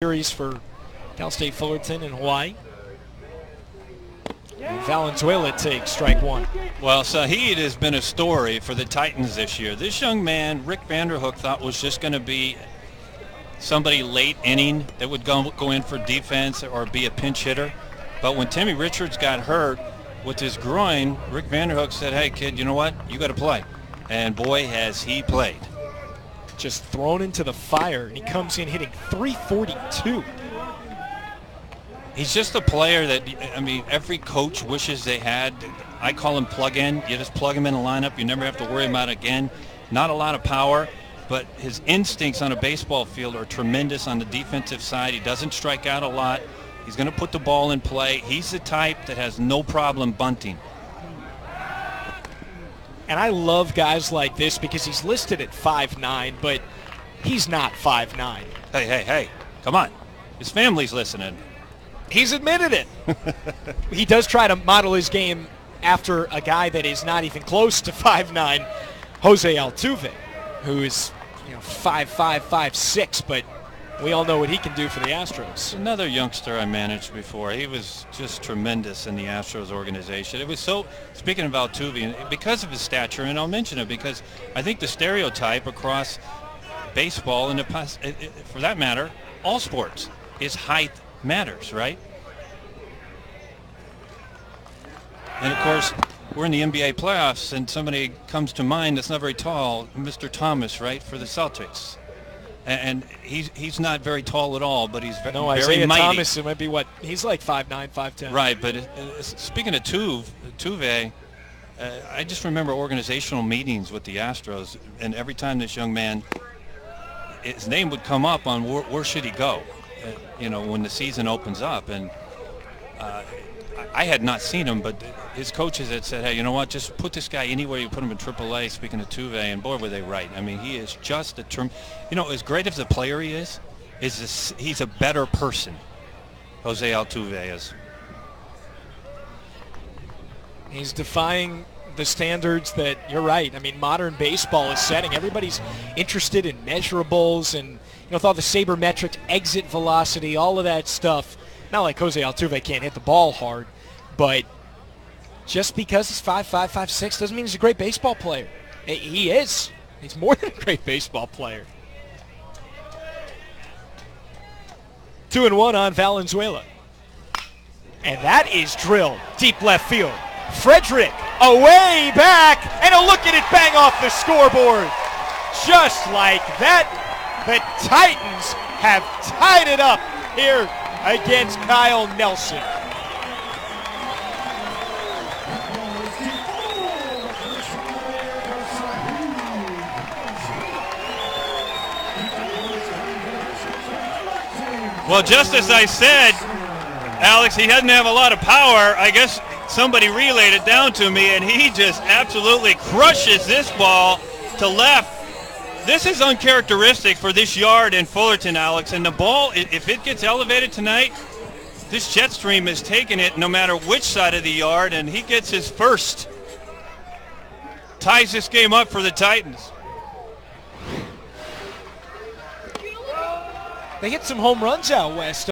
series for Cal State Fullerton in Hawaii. And Valenzuela takes strike one. Well, Sahid has been a story for the Titans this year. This young man, Rick Vanderhook, thought was just going to be somebody late inning that would go in for defense or be a pinch hitter. But when Timmy Richards got hurt with his groin, Rick Vanderhook said, hey, kid, you know what? You got to play. And boy, has he played. Just thrown into the fire, and he comes in hitting .342. He's just a player that, I mean, every coach wishes they had. I call him plug-in. You just plug him in the lineup. You never have to worry about it again. Not a lot of power, but his instincts on a baseball field are tremendous on the defensive side. He doesn't strike out a lot. He's going to put the ball in play. He's the type that has no problem bunting. And I love guys like this because he's listed at 5'9", but he's not 5'9". Hey, come on. His family's listening. He's admitted it. He does try to model his game after a guy that is not even close to 5'9", Jose Altuve, who is 5'5", 5'6", but we all know what he can do for the Astros. Another youngster I managed before. He was just tremendous in the Astros organization. It was so, speaking of Altuve, because of his stature, and I'll mention it because I think the stereotype across baseball and for that matter, all sports, is height matters, right? And of course, we're in the NBA playoffs, and somebody comes to mind that's not very tall, Mr. Thomas, right, for the Celtics. And he's not very tall at all, but he's very Isaiah mighty. Thomas, it might be he's like 5'9", 5'10". Right, but speaking of Tuve, I just remember organizational meetings with the Astros, and every time this young man, his name would come up on where should he go, when the season opens up. And I had not seen him, but his coaches had said, hey, you know what, just put this guy anywhere you put him in AAA, speaking of Tuve, and boy, were they right. I mean, he is just as great as a player he is he's a better person, Jose Altuve is. He's defying the standards that, you're right, I mean, modern baseball is setting. Everybody's interested in measurables and, with all the sabermetric exit velocity, all of that stuff. Not like Jose Altuve can't hit the ball hard, but just because he's 5'5", 5'6", doesn't mean he's a great baseball player. He is. He's more than a great baseball player. 2-1 on Valenzuela. And that is drilled deep left field. Frederick away back, and a look at it bang off the scoreboard. Just like that, the Titans have tied it up here against Kyle Nelson. Well, just as I said, Alex, he doesn't have a lot of power. I guess somebody relayed it down to me, and he just absolutely crushes this ball to left. This is uncharacteristic for this yard in Fullerton, Alex, and the ball, if it gets elevated tonight, this jet stream is taking it no matter which side of the yard, and he gets his first. Ties this game up for the Titans. They hit some home runs out west.